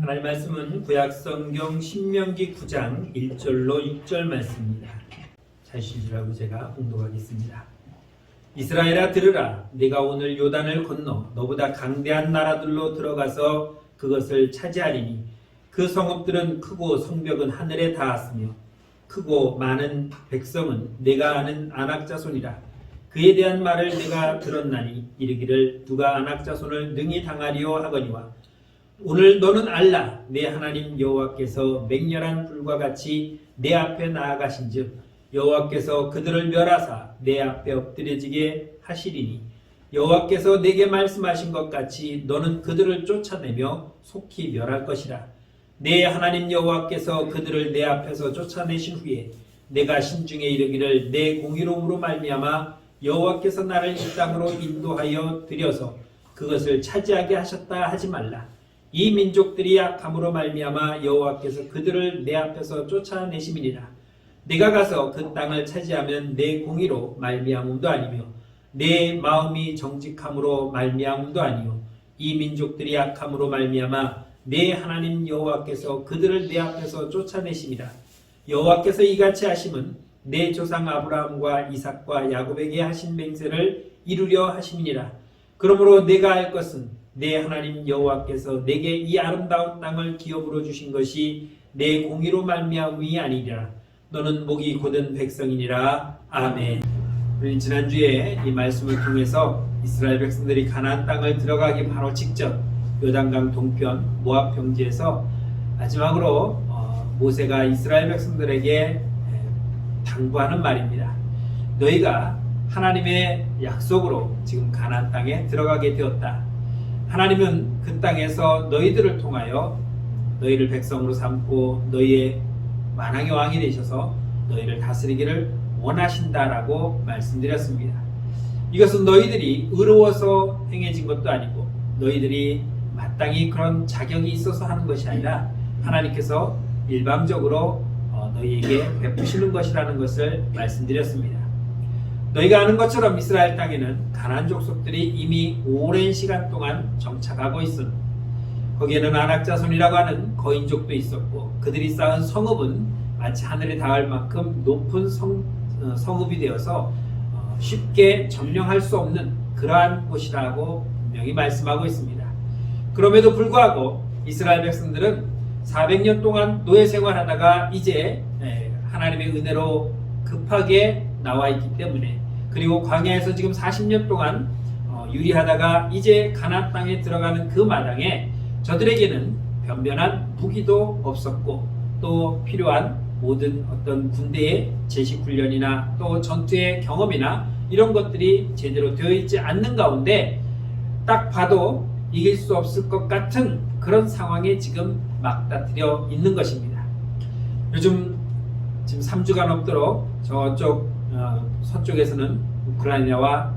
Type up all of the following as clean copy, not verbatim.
하나님 말씀은 구약성경 신명기 9장 1절로 6절 말씀입니다. 잘 쉬시라고 제가 봉독하겠습니다. 이스라엘아 들으라. 네가 오늘 요단을 건너 너보다 강대한 나라들로 들어가서 그것을 차지하리니 그 성읍들은 크고 성벽은 하늘에 닿았으며 크고 많은 백성은 내가 아는 아낙 자손이라. 그에 대한 말을 내가 들었나니 이르기를 누가 아낙 자손을 능히 당하리요 하거니와 오늘 너는 알라. 내 하나님 여호와께서 맹렬한 불과 같이 내 앞에 나아가신즉 여호와께서 그들을 멸하사 내 앞에 엎드려지게 하시리니 여호와께서 내게 말씀하신 것 같이 너는 그들을 쫓아내며 속히 멸할 것이라. 내 하나님 여호와께서 그들을 내 앞에서 쫓아내신 후에 내가 심중에 이르기를 내 공의로움으로 말미암아 여호와께서 나를 이 땅으로 인도하여 들여서 그것을 차지하게 하셨다 하지 말라. 이 민족들이 악함으로 말미암아 여호와께서 그들을 내 앞에서 쫓아내심이니라. 내가 가서 그 땅을 차지하면 내 공의로 말미암음도 아니며 내 마음이 정직함으로 말미암음도 아니요 이 민족들이 악함으로 말미암아 내 하나님 여호와께서 그들을 내 앞에서 쫓아내심이라. 여호와께서 이같이 하심은 내 조상 아브라함과 이삭과 야곱에게 하신 맹세를 이루려 하심이니라. 그러므로 내가 알 것은 내 하나님 여호와께서 내게 이 아름다운 땅을 기업으로 주신 것이 내 공의로 말미암음이 아니라 너는 목이 곧은 백성이니라. 아멘. 우리 지난주에 이 말씀을 통해서 이스라엘 백성들이 가나안 땅을 들어가기 바로 직전 요단강 동편 모압 평지에서 마지막으로 모세가 이스라엘 백성들에게 당부하는 말입니다. 너희가 하나님의 약속으로 지금 가나안 땅에 들어가게 되었다. 하나님은 그 땅에서 너희들을 통하여 너희를 백성으로 삼고 너희의 만왕의 왕이 되셔서 너희를 다스리기를 원하신다라고 말씀드렸습니다. 이것은 너희들이 의로워서 행해진 것도 아니고 너희들이 마땅히 그런 자격이 있어서 하는 것이 아니라 하나님께서 일방적으로 너희에게 베푸시는 것이라는 것을 말씀드렸습니다. 너희가 아는 것처럼 이스라엘 땅에는 가나안 족속들이 이미 오랜 시간 동안 정착하고 있음. 거기에는 아낙 자손이라고 하는 거인족도 있었고 그들이 쌓은 성읍은 마치 하늘에 닿을 만큼 높은 성읍이 되어서 쉽게 점령할 수 없는 그러한 곳이라고 분명히 말씀하고 있습니다. 그럼에도 불구하고 이스라엘 백성들은 400년 동안 노예 생활하다가 이제 하나님의 은혜로 급하게 나와 있기 때문에 그리고 광야에서 지금 40년 동안 유리하다가 이제 가나안 땅에 들어가는 그 마당에 저들에게는 변변한 무기도 없었고 또 필요한 모든 어떤 군대의 제식 훈련이나 또 전투의 경험이나 이런 것들이 제대로 되어 있지 않는 가운데 딱 봐도 이길 수 없을 것 같은 그런 상황에 지금 맞닥뜨려 있는 것입니다. 요즘 지금 3주가 넘도록 저쪽 서쪽에서는 우크라이나와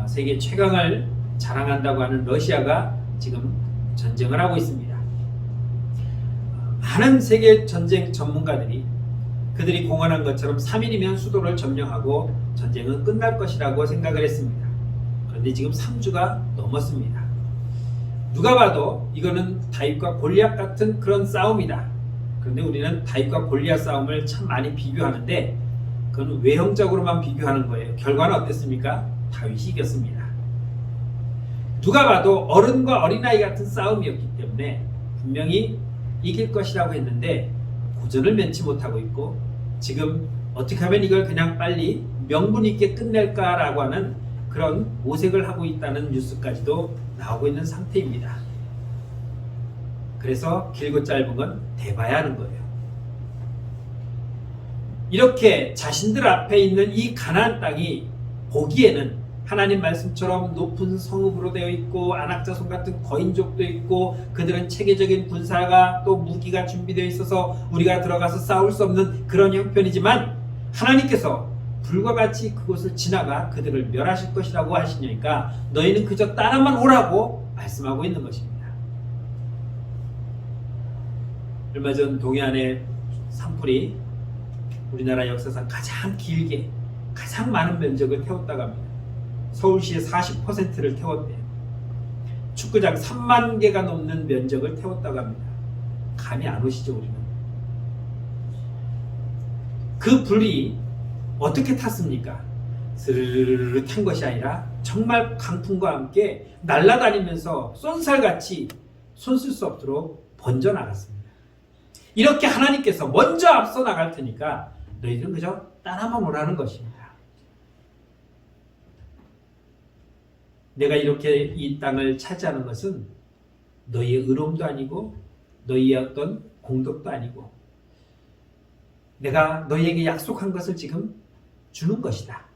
세계 최강을 자랑한다고 하는 러시아가 지금 전쟁을 하고 있습니다. 많은 세계 전쟁 전문가들이 그들이 공언한 것처럼 3일이면 수도를 점령하고 전쟁은 끝날 것이라고 생각을 했습니다. 그런데 지금 3주가 넘었습니다. 누가 봐도 이거는 다윗과 골리앗 같은 그런 싸움이다. 그런데 우리는 다윗과 골리앗 싸움을 참 많이 비교하는데 그건 외형적으로만 비교하는 거예요. 결과는 어땠습니까? 다윗이 이겼습니다. 누가 봐도 어른과 어린아이 같은 싸움이었기 때문에 분명히 이길 것이라고 했는데 고전을 면치 못하고 있고 지금 어떻게 하면 이걸 그냥 빨리 명분 있게 끝낼까라고 하는 그런 모색을 하고 있다는 뉴스까지도 나오고 있는 상태입니다. 그래서 길고 짧은 건 대봐야 하는 거예요. 이렇게 자신들 앞에 있는 이 가나안 땅이 보기에는 하나님 말씀처럼 높은 성읍으로 되어 있고 아낙 자손 같은 거인족도 있고 그들은 체계적인 군사가 또 무기가 준비되어 있어서 우리가 들어가서 싸울 수 없는 그런 형편이지만 하나님께서 불과 같이 그곳을 지나가 그들을 멸하실 것이라고 하시니까 너희는 그저 따라만 오라고 말씀하고 있는 것입니다. 얼마 전 동해안의 산불이 우리나라 역사상 가장 길게 가장 많은 면적을 태웠다고 합니다. 서울시의 40%를 태웠대요. 축구장 3만 개가 넘는 면적을 태웠다고 합니다. 감이 안 오시죠, 우리는? 그 불이 어떻게 탔습니까? 스르르르 탄 것이 아니라 정말 강풍과 함께 날아다니면서 쏜살같이 손 쓸 수 없도록 번져나갔습니다. 이렇게 하나님께서 먼저 앞서 나갈 테니까 너희들은 그저 따라만 오라는 것입니다. 내가 이렇게 이 땅을 차지하는 것은 너희의 의로움도 아니고 너희의 어떤 공덕도 아니고 내가 너희에게 약속한 것을 지금 주는 것이다.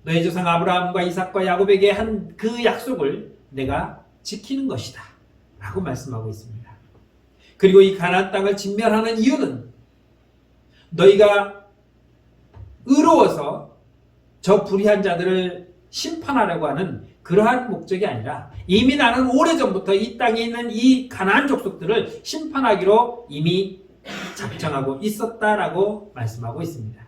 너희 조상 아브라함과 이삭과 야곱에게 한 그 약속을 내가 지키는 것이다 라고 말씀하고 있습니다. 그리고 이 가나안 땅을 진멸하는 이유는 너희가 의로워서 저 불의한 자들을 심판하려고 하는 그러한 목적이 아니라 이미 나는 오래전부터 이 땅에 있는 이 가나안 족속들을 심판하기로 이미 작정하고 있었다라고 말씀하고 있습니다.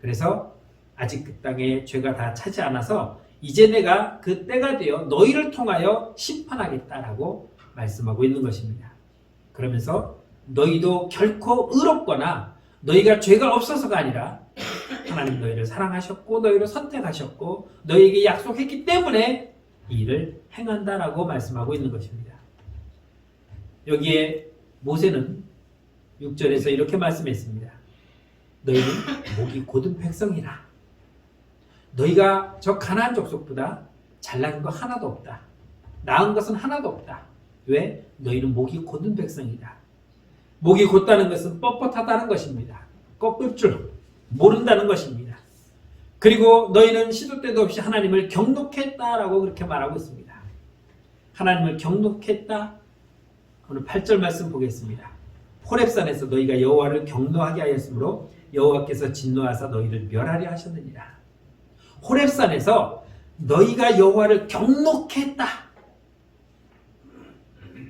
그래서 아직 그 땅에 죄가 다 차지 않아서 이제 내가 그 때가 되어 너희를 통하여 심판하겠다라고 말씀하고 있는 것입니다. 그러면서 너희도 결코 의롭거나 너희가 죄가 없어서가 아니라 하나님 너희를 사랑하셨고 너희를 선택하셨고 너희에게 약속했기 때문에 이 일을 행한다라고 말씀하고 있는 것입니다. 여기에 모세는 6절에서 이렇게 말씀했습니다. 너희는 목이 곧은 백성이라. 너희가 저 가나안 족속보다 잘난 거 하나도 없다. 나은 것은 하나도 없다. 왜? 너희는 목이 곧은 백성이다. 목이 곧다는 것은 뻣뻣하다는 것입니다. 꺾을 줄 모른다는 것입니다. 그리고 너희는 시도 때도 없이 하나님을 경록했다라고 그렇게 말하고 있습니다. 하나님을 경록했다. 오늘 8절 말씀 보겠습니다. 호렙산에서 너희가 여호와를 경노하게 하였으므로 여호와께서 진노하사 너희를 멸하려 하셨느니라. 호렙산에서 너희가 여호와를 경록했다.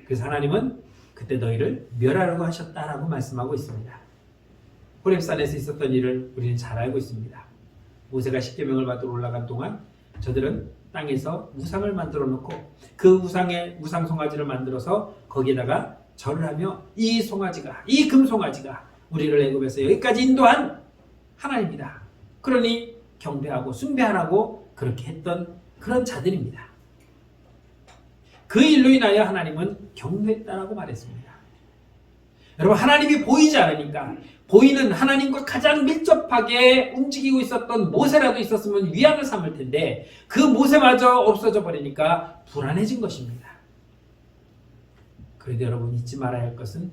그래서 하나님은 그때 너희를 멸하려고 하셨다라고 말씀하고 있습니다. 호렙산에서 있었던 일을 우리는 잘 알고 있습니다. 모세가 십계명을 받으러 올라간 동안 저들은 땅에서 우상을 만들어 놓고 그 우상 송아지를 만들어서 거기에다가 절을 하며 이 송아지가, 이 금송아지가 우리를 애굽에서 여기까지 인도한 하나님이다. 그러니 경배하고 숭배하라고 그렇게 했던 그런 자들입니다. 그 일로 인하여 하나님은 경노했다라고 말했습니다. 여러분, 하나님이 보이지 않으니까 보이는 하나님과 가장 밀접하게 움직이고 있었던 모세라도 있었으면 위안을 삼을 텐데 그 모세마저 없어져 버리니까 불안해진 것입니다. 그런데 여러분 잊지 말아야 할 것은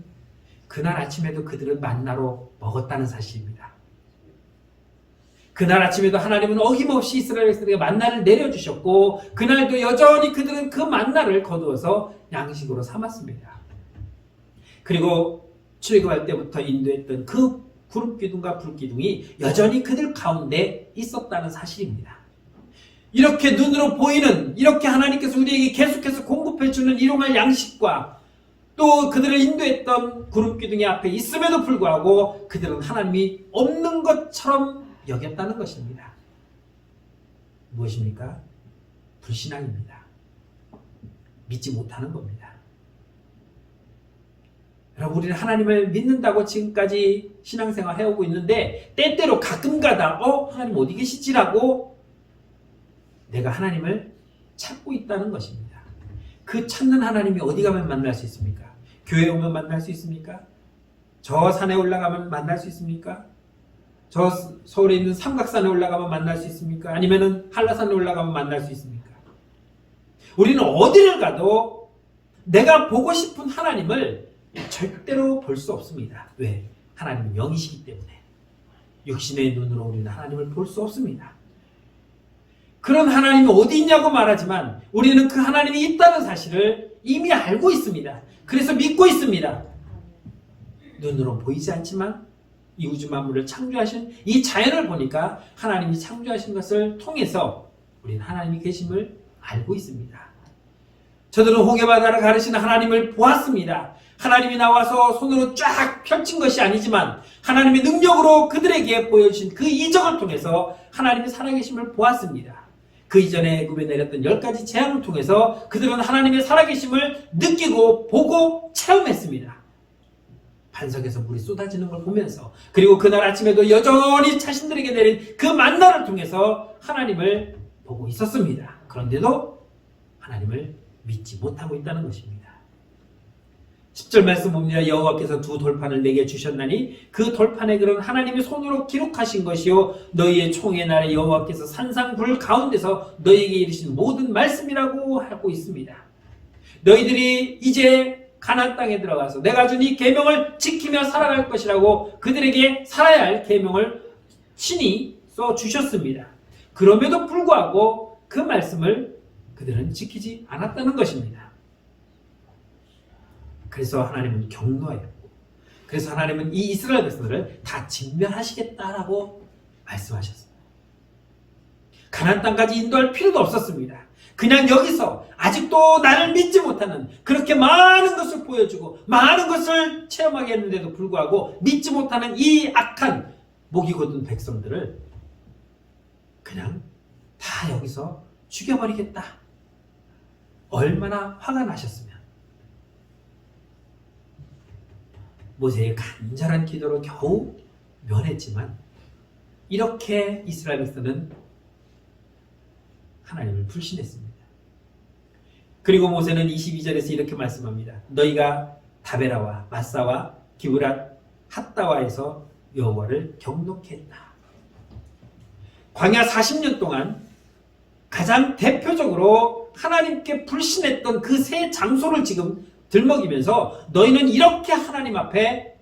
그날 아침에도 그들은 만나로 먹었다는 사실입니다. 그날 아침에도 하나님은 어김없이 이스라엘 백성에게 만나를 내려주셨고 그날도 여전히 그들은 그 만나를 거두어서 양식으로 삼았습니다. 그리고 출애굽할 때부터 인도했던 그 구름기둥과 불기둥이 여전히 그들 가운데 있었다는 사실입니다. 이렇게 눈으로 보이는, 이렇게 하나님께서 우리에게 계속해서 공급해주는 일용할 양식과 또 그들을 인도했던 구름기둥이 앞에 있음에도 불구하고 그들은 하나님이 없는 것처럼 여겼다는 것입니다. 무엇입니까? 불신앙입니다. 믿지 못하는 겁니다. 여러분, 우리는 하나님을 믿는다고 지금까지 신앙생활 해오고 있는데 때때로 가끔가다 하나님 어디 계시지라고 내가 하나님을 찾고 있다는 것입니다. 그 찾는 하나님이 어디 가면 만날 수 있습니까? 교회에 오면 만날 수 있습니까? 저 산에 올라가면 만날 수 있습니까? 저 서울에 있는 삼각산에 올라가면 만날 수 있습니까? 아니면은 한라산에 올라가면 만날 수 있습니까? 우리는 어디를 가도 내가 보고 싶은 하나님을 절대로 볼 수 없습니다. 왜? 하나님은 영이시기 때문에. 육신의 눈으로 우리는 하나님을 볼 수 없습니다. 그런 하나님이 어디 있냐고 말하지만 우리는 그 하나님이 있다는 사실을 이미 알고 있습니다. 그래서 믿고 있습니다. 눈으로 보이지 않지만 이 우주 만물을 창조하신 이 자연을 보니까 하나님이 창조하신 것을 통해서 우리는 하나님이 계심을 알고 있습니다. 저들은 호계바다를 가르치는 하나님을 보았습니다. 하나님이 나와서 손으로 쫙 펼친 것이 아니지만 하나님의 능력으로 그들에게 보여주신 그 이적을 통해서 하나님이 살아계심을 보았습니다. 그 이전에 애굽에 내렸던 10가지 재앙을 통해서 그들은 하나님의 살아계심을 느끼고 보고 체험했습니다. 반석에서 물이 쏟아지는 걸 보면서, 그리고 그날 아침에도 여전히 자신들에게 내린 그 만나를 통해서 하나님을 보고 있었습니다. 그런데도 하나님을 믿지 못하고 있다는 것입니다. 10절 말씀 봅니다. 여호와께서 두 돌판을 내게 주셨나니 그 돌판에 글은 하나님의 손으로 기록하신 것이요 너희의 총의 날에 여호와께서 산상불 가운데서 너희에게 이르신 모든 말씀이라고 하고 있습니다. 너희들이 이제 가나안 땅에 들어가서 내가 준 이 계명을 지키며 살아갈 것이라고 그들에게 살아야 할 계명을 친히 써 주셨습니다. 그럼에도 불구하고 그 말씀을 그들은 지키지 않았다는 것입니다. 그래서 하나님은 경노하였고, 그래서 하나님은 이 이스라엘 백성들을 다 진멸하시겠다라고 말씀하셨습니다. 가나안 땅까지 인도할 필요도 없었습니다. 그냥 여기서 아직도 나를 믿지 못하는, 그렇게 많은 것을 보여주고 많은 것을 체험하게 했는데도 불구하고 믿지 못하는 이 악한 목이 곧은 백성들을 그냥 다 여기서 죽여버리겠다. 얼마나 화가 나셨으면 모세의 간절한 기도로 겨우 면했지만, 이렇게 이스라엘 백성은 하나님을 불신했습니다. 그리고 모세는 22절에서 이렇게 말씀합니다. 너희가 다베라와 마사와 기브랏 핫다와에서 여호와를 경노케 했다. 광야 40년 동안 가장 대표적으로 하나님께 불신했던 그 세 장소를 지금 들먹이면서 너희는 이렇게 하나님 앞에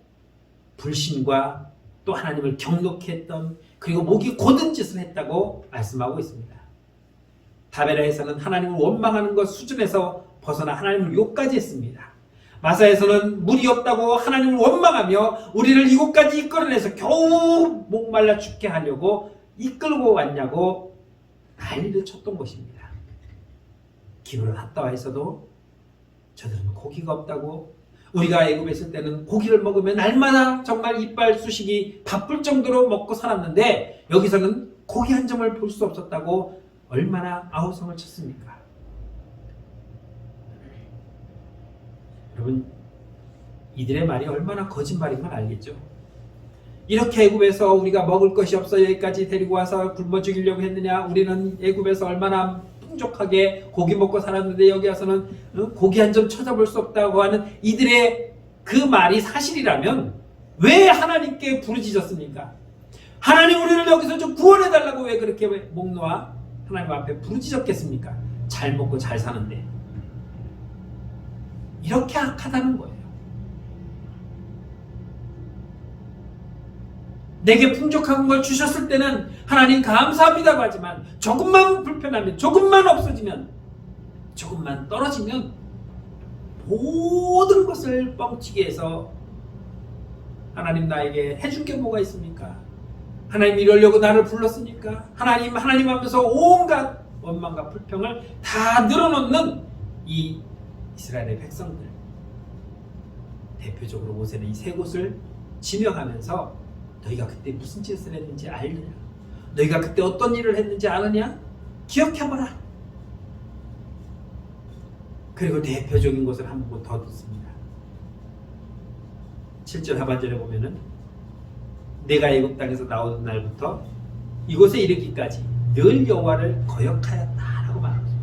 불신과 또 하나님을 경노케 했던, 그리고 목이 곧은 짓을 했다고 말씀하고 있습니다. 다베라에서는 하나님을 원망하는 것 수준에서 벗어나 하나님을 욕까지 했습니다. 마사에서는 물이 없다고 하나님을 원망하며 우리를 이곳까지 이끌어내서 겨우 목말라 죽게 하려고 이끌고 왔냐고 난리를 쳤던 것입니다. 기브랏 핫다와에서도 저들은 고기가 없다고, 우리가 애굽에 있을 때는 고기를 먹으면 날마다 정말 이빨 쑤시기 바쁠 정도로 먹고 살았는데 여기서는 고기 한 점을 볼 수 없었다고 얼마나 아우성을 쳤습니까? 여러분, 이들의 말이 얼마나 거짓말인 건 알겠죠? 이렇게 애굽에서 우리가 먹을 것이 없어 여기까지 데리고 와서 굶어 죽이려고 했느냐? 우리는 애굽에서 얼마나 풍족하게 고기 먹고 살았는데 여기 와서는 고기 한 점 찾아볼 수 없다고 하는 이들의 그 말이 사실이라면 왜 하나님께 부르짖었습니까? 하나님, 우리를 여기서 좀 구원해달라고 왜 그렇게 목 놓아 하나님 앞에 부르짖었겠습니까? 잘 먹고 잘 사는데. 이렇게 악하다는 거예요. 내게 풍족한 걸 주셨을 때는 하나님 감사합니다고 하지만 조금만 불편하면, 조금만 없어지면, 조금만 떨어지면 모든 것을 뻥치게 해서 하나님 나에게 해줄 게 뭐가 있습니까? 하나님 이러려고 나를 불렀으니까, 하나님 하면서 온갖 원망과 불평을 다 늘어놓는 이 이스라엘의 백성들. 대표적으로 모세는 이 세 곳을 지명하면서 너희가 그때 무슨 짓을 했는지 알느냐? 너희가 그때 어떤 일을 했는지 아느냐? 기억해봐라. 그리고 대표적인 것을 한 번 더 듣습니다. 7절 하반절에 보면은 내가 애굽 땅에서 나오는 날부터 이곳에 이르기까지 늘 여호와를 거역하였다라고 말합니다.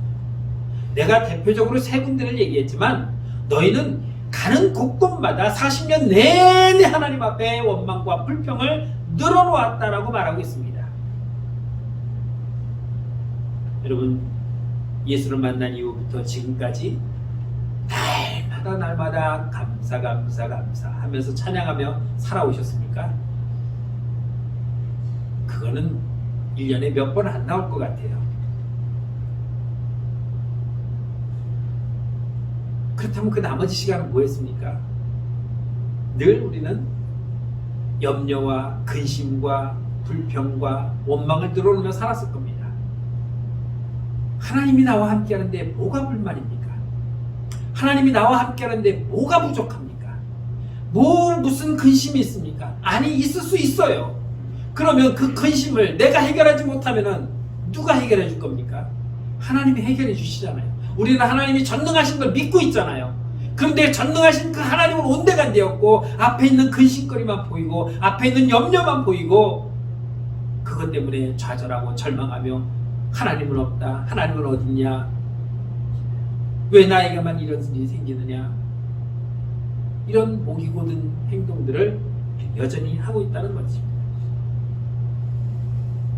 내가 대표적으로 세 군데를 얘기했지만 너희는 가는 곳곳마다 40년 내내 하나님 앞에 원망과 불평을 늘어놓았다라고 말하고 있습니다. 여러분, 예수를 만난 이후부터 지금까지 날마다 감사 하면서 찬양하며 살아오셨습니까? 그거는 1년에 몇 번 안 나올 것 같아요. 그렇다면 그 나머지 시간은 뭐 했습니까? 늘 우리는 염려와 근심과 불평과 원망을 늘어놓으며 살았을 겁니다. 하나님이 나와 함께 하는데 뭐가 불만입니까? 하나님이 나와 함께 하는데 뭐가 부족합니까? 무슨 근심이 있습니까? 아니, 있을 수 있어요. 그러면 그 근심을 내가 해결하지 못하면 누가 해결해 줄 겁니까? 하나님이 해결해 주시잖아요. 우리는 하나님이 전능하신 걸 믿고 있잖아요. 그런데 전능하신 그 하나님은 온데간데였고 앞에 있는 근심거리만 보이고 앞에 있는 염려만 보이고 그것 때문에 좌절하고 절망하며 하나님은 없다. 하나님은 어딨냐? 왜 나에게만 이런 일이 생기느냐? 이런 목이 곧은 행동들을 여전히 하고 있다는 거지.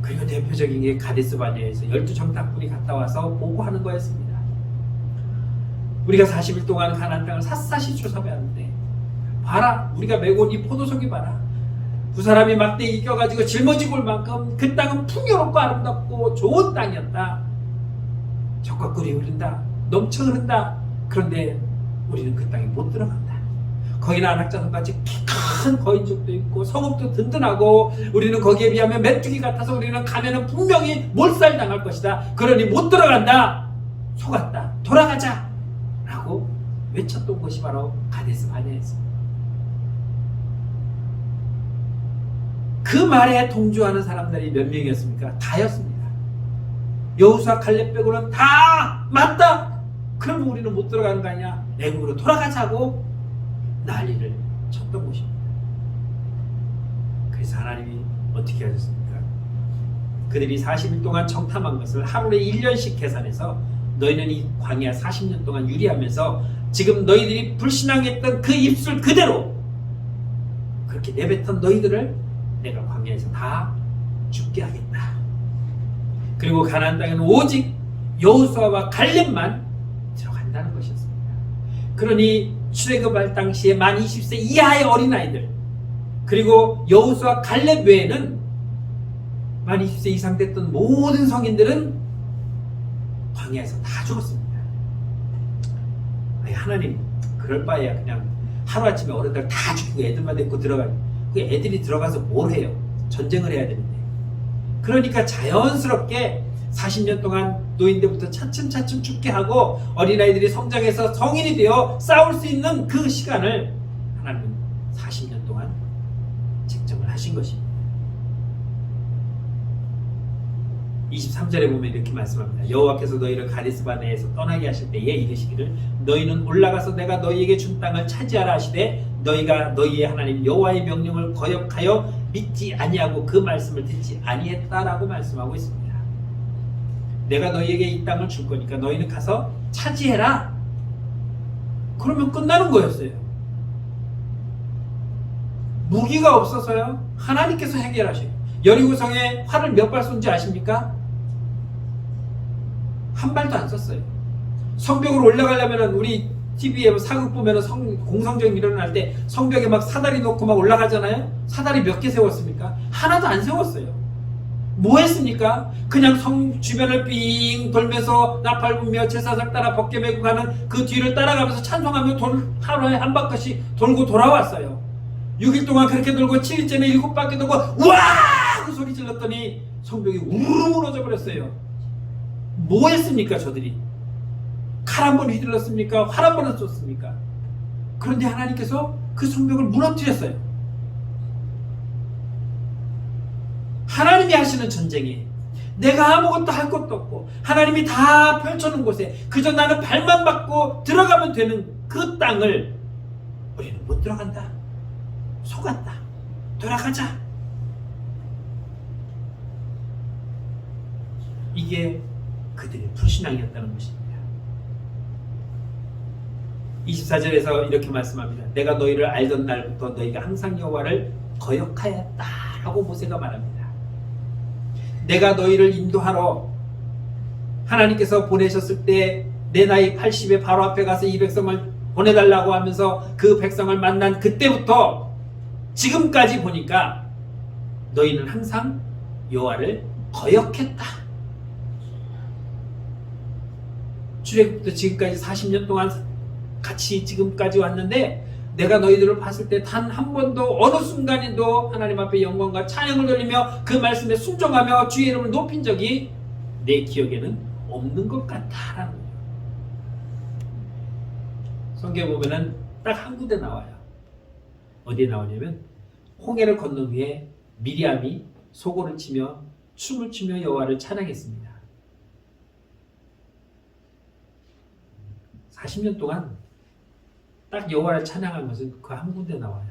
그리고 대표적인 게 가데스 바네아에서 12정탐꾼이 갔다 와서 보고하는 거였습니다. 우리가 40일 동안 가나안 땅을 샅샅이 추사해왔는데 봐라, 우리가 메고 온 이 포도송이 봐라. 두 사람이 막대기 껴가지고 짊어지고 올 만큼 그 땅은 풍요롭고 아름답고 좋은 땅이었다. 적과 꿀이 흐른다. 넘쳐 흐른다. 그런데 우리는 그 땅에 못 들어간다. 거기는 안악자성같이 큰 거인족도 있고 성읍도 든든하고 우리는 거기에 비하면 메뚜기 같아서 우리는 가면은 분명히 몰살당할 것이다. 그러니 못 들어간다. 속았다. 돌아가자. 라고 외쳤던 것이 바로 가데스 바네아였습니다. 그 말에 동조하는 사람들이 몇 명이었습니까? 다였습니다. 여호수아 칼렙 빼고는 다 맞다. 그러면 우리는 못 들어가는 거 아니야? 애국으로 돌아가자고 난리를 쳤던 것입니다. 그래서 하나님이 어떻게 하셨습니까? 그들이 40일 동안 정탐한 것을 하루에 1년씩 계산해서 너희는 이 광야 40년 동안 유리하면서 지금 너희들이 불신앙했던 그 입술 그대로 그렇게 내뱉은 너희들을 내가 광야에서 다 죽게 하겠다. 그리고 가나안 땅에는 오직 여호수아와 갈렙만 들어간다는 것이었습니다. 그러니 출애굽할 당시에 만 20세 이하의 어린아이들 그리고 여호수아 갈렙 외에는 만 20세 이상 됐던 모든 성인들은 광야에서 다 죽었습니다. 아니, 하나님 그럴 바에야 그냥 하루아침에 어른들 다 죽이고 애들만 데리고 들어가요. 그 애들이 들어가서 뭘 해요? 전쟁을 해야 되는데. 그러니까 자연스럽게 40년 동안 노인들부터 차츰차츰 죽게 하고 어린아이들이 성장해서 성인이 되어 싸울 수 있는 그 시간을 하나님은 40년 동안 책정을 하신 것입니다. 23절에 보면 이렇게 말씀합니다. 여호와께서 너희를 가데스 바네아에서 떠나게 하실 때에 이르시기를 너희는 올라가서 내가 너희에게 준 땅을 차지하라 하시되 너희가 너희의 하나님 여호와의 명령을 거역하여 믿지 아니하고 그 말씀을 듣지 아니했다라고 말씀하고 있습니다. 내가 너희에게 이 땅을 줄 거니까 너희는 가서 차지해라. 그러면 끝나는 거였어요. 무기가 없어서요. 하나님께서 해결하셔요. 여리고성에 활을 몇 발 쏜지 아십니까? 한 발도 안 썼어요. 성벽으로 올라가려면 우리 TV에 사극 보면 공성전 일어날 때 성벽에 막 사다리 놓고 막 올라가잖아요. 사다리 몇 개 세웠습니까? 하나도 안 세웠어요. 뭐 했습니까? 그냥 성 주변을 삥 돌면서 나팔 불며 제사장 따라 벗게 메고 가는 그 뒤를 따라가면서 찬송하며 하루에 한 바퀴씩 돌고 돌아왔어요. 6일 동안 그렇게 돌고 7일째는 7바퀴 돌고 우와! 그 소리 질렀더니 성벽이 우르르 무너져 버렸어요. 뭐 했습니까 저들이? 칼 한 번 휘둘렀습니까? 활 한 번은 쏘습니까? 그런데 하나님께서 그 성벽을 무너뜨렸어요. 하나님이 하시는 전쟁에 내가 아무것도 할 것도 없고 하나님이 다 펼쳐놓은 곳에 그저 나는 발만 받고 들어가면 되는 그 땅을 우리는 못 들어간다. 속았다. 돌아가자. 이게 그들의 불신앙이었다는 것입니다. 24절에서 이렇게 말씀합니다. 내가 너희를 알던 날부터 너희가 항상 여호와를 거역하였다라고 모세가 말합니다. 내가 너희를 인도하러 하나님께서 보내셨을 때 내 나이 80에 바로 앞에 가서 이 백성을 보내달라고 하면서 그 백성을 만난 그때부터 지금까지 보니까 너희는 항상 여호와를 거역했다. 출애굽부터 지금까지 40년 동안 같이 지금까지 왔는데 내가 너희들을 봤을 때 단 한 번도 어느 순간에도 하나님 앞에 영광과 찬양을 돌리며 그 말씀에 순종하며 주의 이름을 높인 적이 내 기억에는 없는 것 같다라는 거예요. 성경에 보면은 딱 한 군데 나와요. 어디에 나오냐면 홍해를 건넌 후에 미리암이 소고를 치며 춤을 추며 여호와를 찬양했습니다. 40년 동안 딱 여호와를 찬양한 것은 그 한 군데 나와요.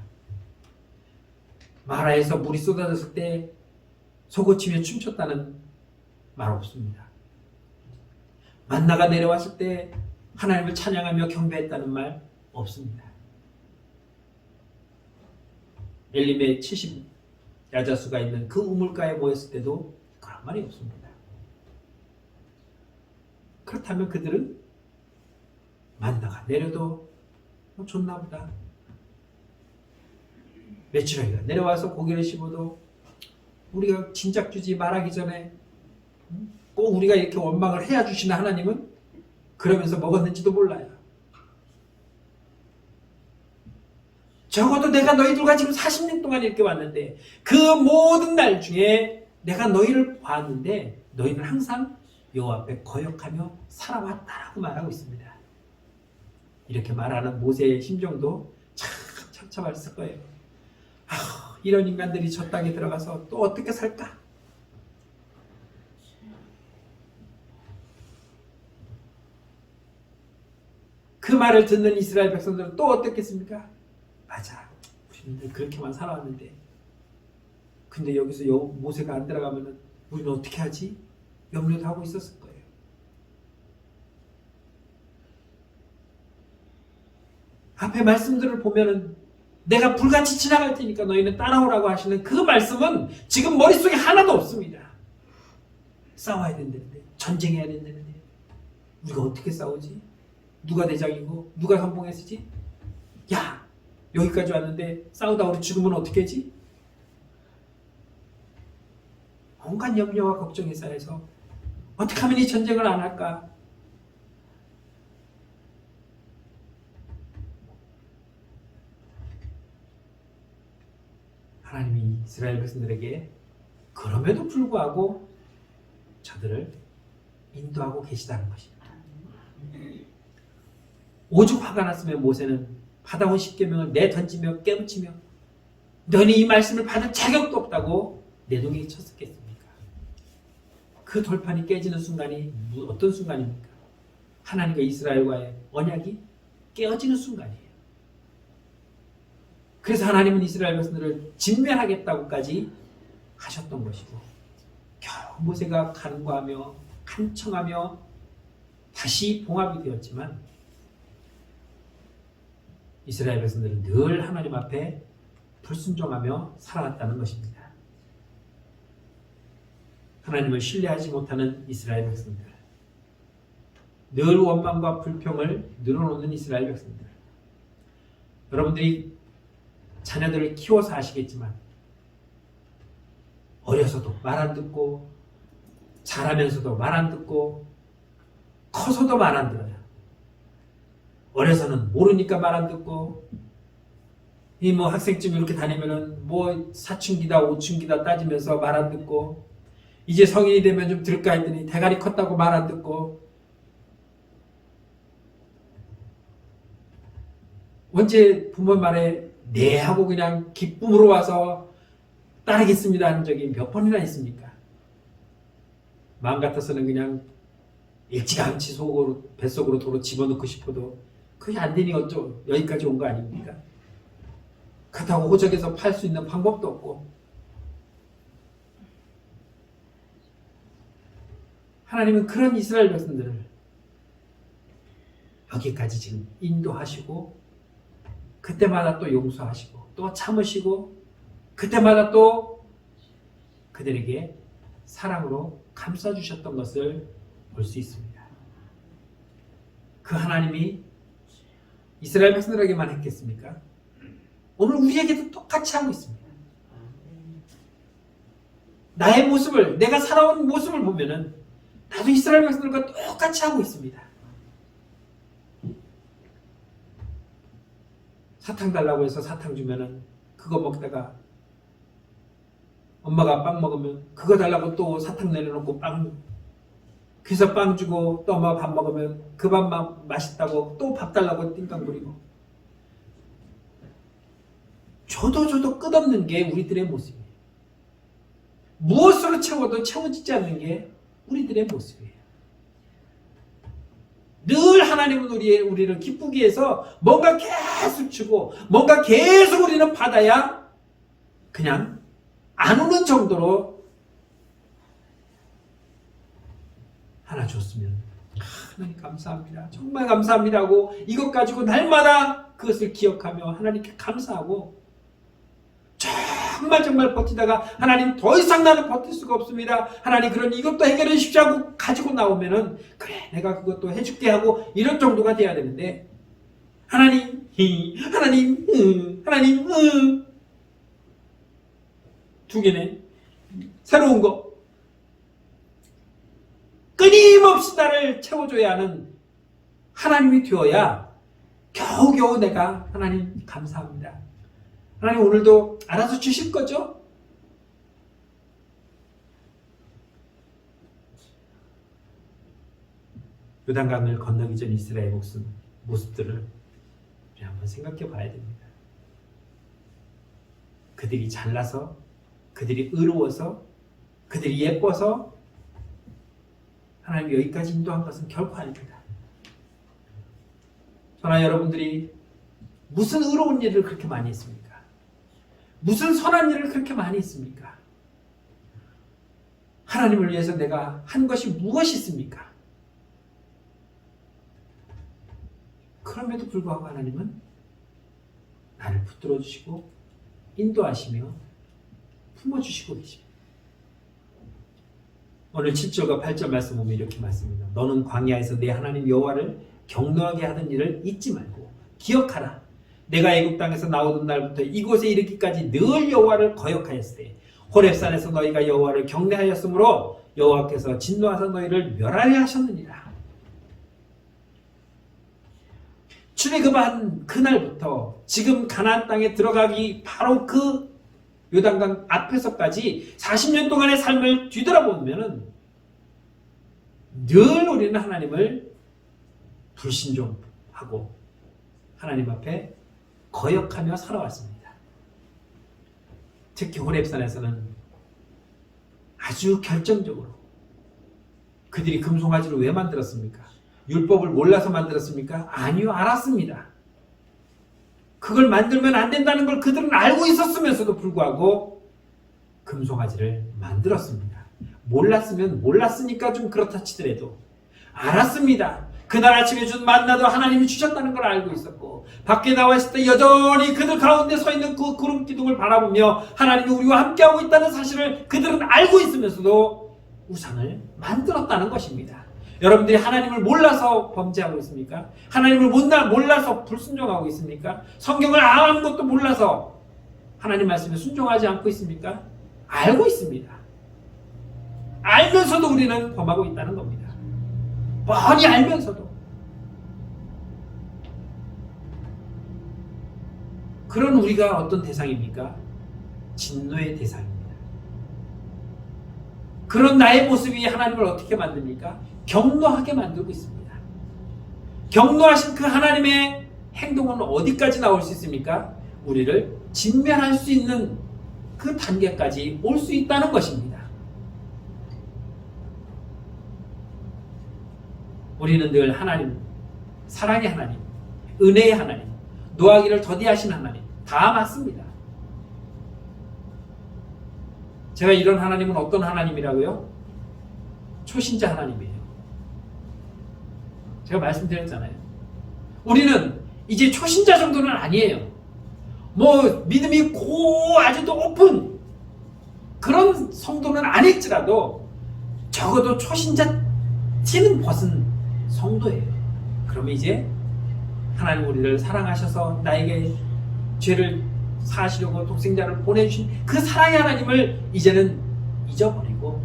마라에서 물이 쏟아졌을 때 소고치며 춤췄다는 말 없습니다. 만나가 내려왔을 때 하나님을 찬양하며 경배했다는 말 없습니다. 엘림의 70 야자수가 있는 그 우물가에 모였을 때도 그런 말이 없습니다. 그렇다면 그들은 만나가 내려도 좋나 보다. 메추라기가 내려와서 고기를 씹어도 우리가 진작 주지 말하기 전에 꼭 우리가 이렇게 원망을 해야 주시는 하나님은 그러면서 먹었는지도 몰라요. 적어도 내가 너희들과 지금 40년 동안 이렇게 왔는데 그 모든 날 중에 내가 너희를 봤는데 너희는 항상 여호와 앞에 거역하며 살아왔다라고 말하고 있습니다. 이렇게 말하는 모세의 심정도 참 참참했을 거예요. 이런 인간들이 저 땅에 들어가서 또 어떻게 살까? 그 말을 듣는 이스라엘 백성들은 또 어떻겠습니까? 맞아, 우리는 그렇게만 살아왔는데 근데 여기서 모세가 안 들어가면 우리는 어떻게 하지? 염려도 하고 있었을 거예요. 앞에 말씀들을 보면은 내가 불같이 지나갈 테니까 너희는 따라오라고 하시는 그 말씀은 지금 머릿속에 하나도 없습니다. 싸워야 된다는데, 전쟁해야 된다는데 우리가 어떻게 싸우지? 누가 대장이고 누가 선봉했지? 야, 여기까지 왔는데 싸우다 우리 죽으면 어떻게 하지? 온갖 염려와 걱정이 쌓여서 어떻게 하면 이 전쟁을 안 할까? 하나님이 이스라엘 백성들에게 그럼에도 불구하고 저들을 인도하고 계시다는 것입니다. 오죽 화가 났으면 모세는 받아온 십계명을 내던지며 깨우치며 너는 이 말씀을 받을 자격도 없다고 내동이 쳤었겠습니까? 그 돌판이 깨지는 순간이 어떤 순간입니까? 하나님과 이스라엘과의 언약이 깨어지는 순간이에요. 그래서 하나님은 이스라엘 백성들을 진멸하겠다고까지 하셨던 것이고 겨우 모세가 간구하며 간청하며 다시 봉합이 되었지만 이스라엘 백성들은 늘 하나님 앞에 불순종하며 살아왔다는 것입니다. 하나님을 신뢰하지 못하는 이스라엘 백성들, 늘 원망과 불평을 늘어놓는 이스라엘 백성들. 여러분들이 자녀들을 키워서 아시겠지만 어려서도 말 안 듣고 자라면서도 말 안 듣고 커서도 말 안 들어요. 어려서는 모르니까 말 안 듣고 이 뭐 학생증 이렇게 다니면은 뭐 사춘기다 오춘기다 따지면서 말 안 듣고 이제 성인이 되면 좀 들을까 했더니 대가리 컸다고 말 안 듣고 언제 부모 말에 네 하고 그냥 기쁨으로 와서 따르겠습니다 하는 적이 몇 번이나 있습니까? 마음 같아서는 그냥 일찌감치 뱃속으로 도로 집어넣고 싶어도 그게 안 되니 어쩌고 여기까지 온 거 아닙니까? 그렇다고 호적에서 팔 수 있는 방법도 없고 하나님은 그런 이스라엘 백성들을 여기까지 지금 인도하시고 그때마다 또 용서하시고 또 참으시고 그때마다 또 그들에게 사랑으로 감싸주셨던 것을 볼 수 있습니다. 그 하나님이 이스라엘 백성들에게만 했겠습니까? 오늘 우리에게도 똑같이 하고 있습니다. 나의 모습을, 내가 살아온 모습을 보면은 나도 이스라엘 백성들과 똑같이 하고 있습니다. 사탕 달라고 해서 사탕 주면은 그거 먹다가 엄마가 빵 먹으면 그거 달라고 또 사탕 내려놓고 빵, 그래서 빵 주고 또 엄마가 밥 먹으면 그 밥만 맛있다고 또 밥 달라고 띵깡 부리고 줘도 끝없는 게 우리들의 모습이에요. 무엇으로 채워도 채워지지 않는 게 우리들의 모습이에요. 늘 하나님은 우리를 기쁘게 해서 뭔가 계속 주고 뭔가 계속 우리는 받아야 그냥 안 오는 정도로 하나 줬으면 하나님 감사합니다. 정말 감사합니다 하고 이것 가지고 날마다 그것을 기억하며 하나님께 감사하고 정말 버티다가 하나님 더 이상 나는 버틸 수가 없습니다. 하나님 그러니 이것도 해결해 주십시오 하고 가지고 나오면은 그래 내가 그것도 해줄게 하고 이런 정도가 돼야 되는데 하나님 두 개네. 새로운 거 끊임없이 나를 채워줘야 하는 하나님이 되어야 겨우겨우 내가 하나님 감사합니다. 하나님 오늘도 알아서 주실 거죠? 요단강을 건너기 전 이스라엘 모습들을 우리 한번 생각해 봐야 됩니다. 그들이 잘나서, 그들이 의로워서, 그들이 예뻐서 하나님 여기까지 인도한 것은 결코 아닙니다. 저나 여러분들이 무슨 의로운 일을 그렇게 많이 했습니까? 무슨 선한 일을 그렇게 많이 했습니까? 하나님을 위해서 내가 한 것이 무엇이 있습니까? 그럼에도 불구하고 하나님은 나를 붙들어 주시고 인도하시며 품어주시고 계십니다. 오늘 7절과 8절 말씀 보면 이렇게 말씀합니다. 너는 광야에서 내 하나님 여호와를 경노하게 하던 일을 잊지 말고 기억하라. 내가 애굽 땅에서 나오던 날부터 이곳에 이르기까지 늘 여호와를 거역하였으되 호렙산에서 너희가 여호와를 경내하였으므로 여호와께서 진노하사 너희를 멸하려 하셨느니라. 출애굽한 그날부터 지금 가나안 땅에 들어가기 바로 그 요단강 앞에서까지 40년 동안의 삶을 뒤돌아보면은 늘 우리는 하나님을 불신종하고 하나님 앞에 거역하며 살아왔습니다. 특히 호렙산에서는 아주 결정적으로 그들이 금송아지를 왜 만들었습니까? 율법을 몰라서 만들었습니까? 아니요, 알았습니다. 그걸 만들면 안 된다는 걸 그들은 알고 있었으면서도 불구하고 금송아지를 만들었습니다. 몰랐으면 몰랐으니까 좀 그렇다 치더라도 알았습니다. 그날 아침에 준 만나도 하나님이 주셨다는 걸 알고 있었고 밖에 나와 있을 때 여전히 그들 가운데 서 있는 그 구름 기둥을 바라보며 하나님이 우리와 함께하고 있다는 사실을 그들은 알고 있으면서도 우상을 만들었다는 것입니다. 여러분들이 하나님을 몰라서 범죄하고 있습니까? 하나님을 몰라서 불순종하고 있습니까? 성경을 아무것도 몰라서 하나님 말씀에 순종하지 않고 있습니까? 알고 있습니다. 알면서도 우리는 범하고 있다는 겁니다. 뻔히 알면서도. 그런 우리가 어떤 대상입니까? 진노의 대상입니다. 그런 나의 모습이 하나님을 어떻게 만듭니까? 경노하게 만들고 있습니다. 경노하신 그 하나님의 행동은 어디까지 나올 수 있습니까? 우리를 진멸할 수 있는 그 단계까지 올 수 있다는 것입니다. 우리는 늘 하나님, 사랑의 하나님, 은혜의 하나님, 노하기를 더디하신 하나님, 다 맞습니다. 제가 이런 하나님은 어떤 하나님이라고요? 초신자 하나님이에요. 제가 말씀드렸잖아요. 우리는 이제 초신자 정도는 아니에요. 뭐 믿음이 아주 높은 그런 성도는 아닐지라도 적어도 초신자 티는 벗은 성도예요. 그러면 이제 하나님 우리를 사랑하셔서 나에게 죄를 사하시려고 독생자를 보내주신 그 사랑의 하나님을 이제는 잊어버리고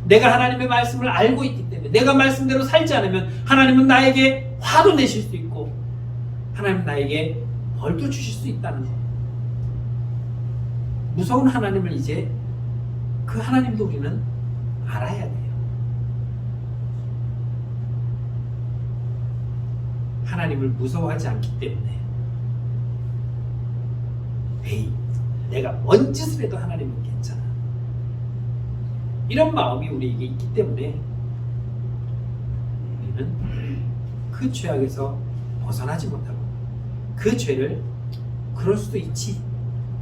내가 하나님의 말씀을 알고 있기 때문에 내가 말씀대로 살지 않으면 하나님은 나에게 화도 내실 수 있고 하나님은 나에게 벌도 주실 수 있다는 것. 무서운 하나님을 이제 그 하나님도 우리는 알아야 돼요. 하나님을 무서워하지 않기 때문에 에이, 내가 뭔 짓을 해도 하나님은 괜찮아. 이런 마음이 우리에게 있기 때문에 우리는 그 죄악에서 벗어나지 못하고 그 죄를 그럴 수도 있지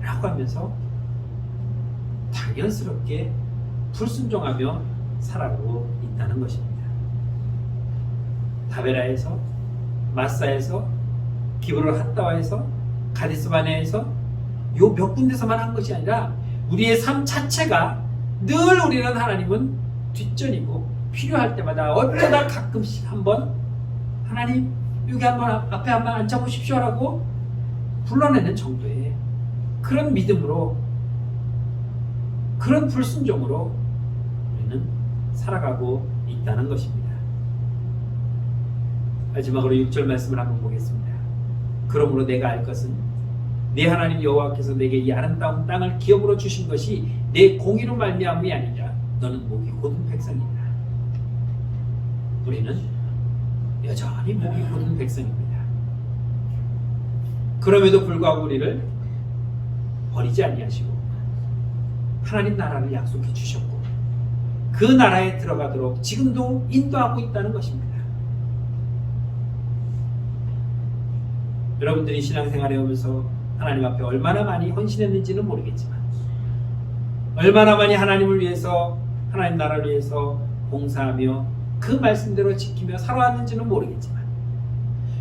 라고 하면서 당연스럽게 불순종하며 살아가고 있다는 것입니다. 다베라에서, 마사에서, 기브롤 핫다와에서, 가데스바네에서 요 몇 군데서만 한 것이 아니라 우리의 삶 자체가 늘 우리는 하나님은 뒷전이고 필요할 때마다 어쩌다 가끔씩 한번 하나님 여기 한번 앞에 한번 앉아보십시오라고 불러내는 정도의 그런 믿음으로 그런 불순종으로 우리는 살아가고 있다는 것입니다. 마지막으로 6절 말씀을 한번 보겠습니다. 그러므로 내가 알 것은 내 하나님 여호와께서 내게 이 아름다운 땅을 기업으로 주신 것이 내 공의로 말미암음이 아니라 너는 목이 곧은 백성이다. 우리는 여전히 목이 곧은 백성입니다. 그럼에도 불구하고 우리를 버리지 아니하시고 하나님 나라를 약속해 주셨고 그 나라에 들어가도록 지금도 인도하고 있다는 것입니다. 여러분들이 신앙생활에 오면서 하나님 앞에 얼마나 많이 헌신했는지는 모르겠지만 얼마나 많이 하나님을 위해서 하나님 나라를 위해서 봉사하며 그 말씀대로 지키며 살아왔는지는 모르겠지만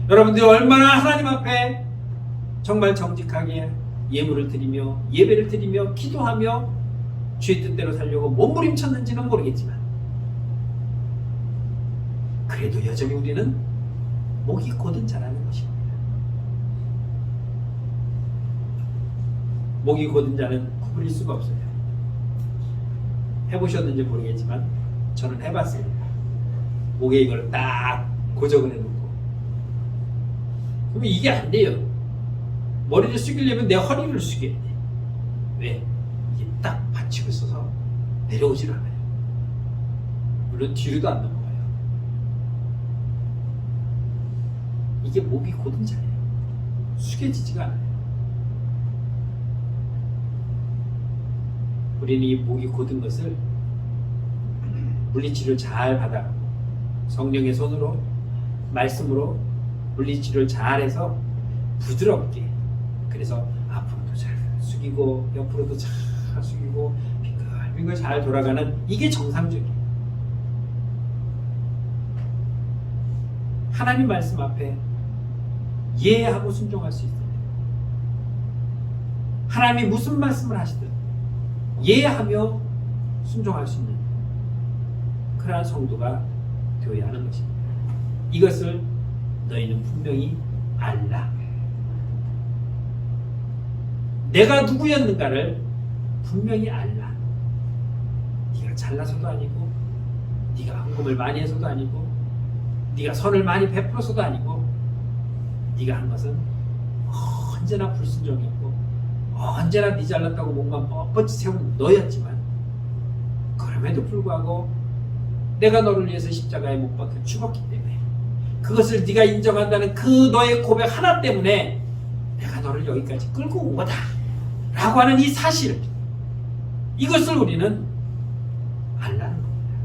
여러분들이 얼마나 하나님 앞에 정말 정직하게 예물을 드리며 예배를 드리며 기도하며 주의 뜻대로 살려고 몸부림쳤는지는 모르겠지만 그래도 여전히 우리는 목이 곧은 자라는 것입니다. 목이 곧은 자는 구부릴 수가 없어요. 해보셨는지 모르겠지만 저는 해봤습니다. 목에 이걸 딱 고정을 해놓고 그러면 이게 안 돼요. 머리를 숙이려면 내 허리를 숙여야 돼. 왜? 이게 딱 받치고 있어서 내려오질 않아요. 물론 뒤로도 안 넘어가요. 이게 목이 곧은 자예요. 숙여지지가 않아요. 우리는 이 목이 곧은 것을 물리치료를 잘 받아가고 성령의 손으로 말씀으로 물리치료를 잘해서 부드럽게 그래서 앞으로도 잘 숙이고 옆으로도 잘 숙이고 빙글빙글 잘 돌아가는 이게 정상적이에요. 하나님 말씀 앞에 예하고 순종할 수 있어요. 하나님이 무슨 말씀을 하시든 예하며 순종할 수 있는 그러한 성도가 되어야 하는 것입니다. 이것을 너희는 분명히 알라. 내가 누구였는가를 분명히 알라. 네가 잘나서도 아니고 네가 헌금을 많이 해서도 아니고 네가 선을 많이 베풀어서도 아니고 네가 한 것은 언제나 불순종했고 언제나 네 잘났다고 목만 뻣뻣이 세운 너였지만 그럼에도 불구하고 내가 너를 위해서 십자가에 못 박혀 죽었기 때문에 그것을 네가 인정한다는 그 너의 고백 하나 때문에 내가 너를 여기까지 끌고 온 거다 라고 하는 이 사실, 이것을 우리는 알라는 겁니다.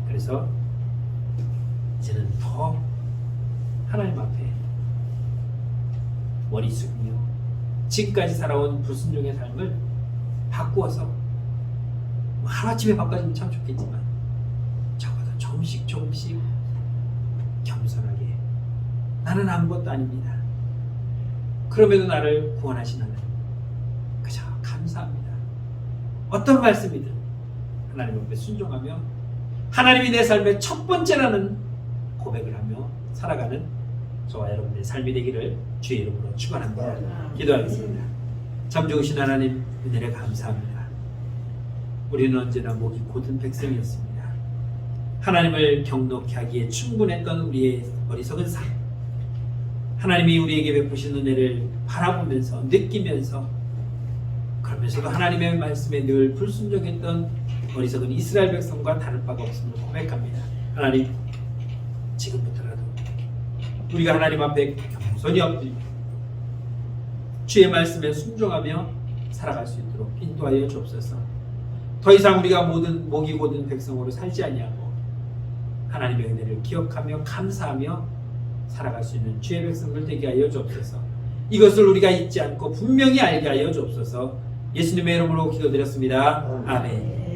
그래서 이제는 더 하나님 앞에 머리 숙이며 지금까지 살아온 불순종의 삶을 바꾸어서 하루아침에 바꿔주면 참 좋겠지만 적어도 조금씩 겸손하게 나는 아무것도 아닙니다. 그럼에도 나를 구원하신 하나님 그저 감사합니다. 어떤 말씀이든 하나님 앞에 순종하며 하나님이 내 삶의 첫 번째라는 고백을 하며 살아가는 저와 여러분의 삶이 되기를 주의 이름으로 축원합니다. 기도하겠습니다. 참 좋으신 하나님 은혜를 감사합니다. 우리는 언제나 목이 곧은 백성이었습니다. 하나님을 경넉히 하기에 충분했던 우리의 어리석은 삶, 하나님이 우리에게 베푸신 은혜를 바라보면서 느끼면서 그러면서도 하나님의 말씀에 늘 불순종했던 어리석은 이스라엘 백성과 다를 바가 없음을 고백합니다. 하나님, 지금부터라도 우리가 하나님 앞에 겸손히 엎드리고 주의 말씀에 순종하며 살아갈 수 있도록 인도하여 주옵소서. 더 이상 우리가 모든 목이 곧은 백성으로 살지 아니하고 하나님 앞에 순종하며 살아갈 수 있도록 인도하여 주옵소서. 하나님, 지금부터라도 우리가 하나님 앞에 겸손히 엎드리고 주의 말씀에 순종하며 살아갈 수 있도록 인도하여 주옵소서. 더 이상 우리가 모든 목이 곧은 백성으로 살지 아니하고 하나님의 은혜를 기억하며 감사하며 살아갈 수 있는 주의 백성들 되게 하여 주옵소서. 이것을 우리가 잊지 않고 분명히 알게 하여 주옵소서. 예수님의 이름으로 기도드렸습니다. 아멘.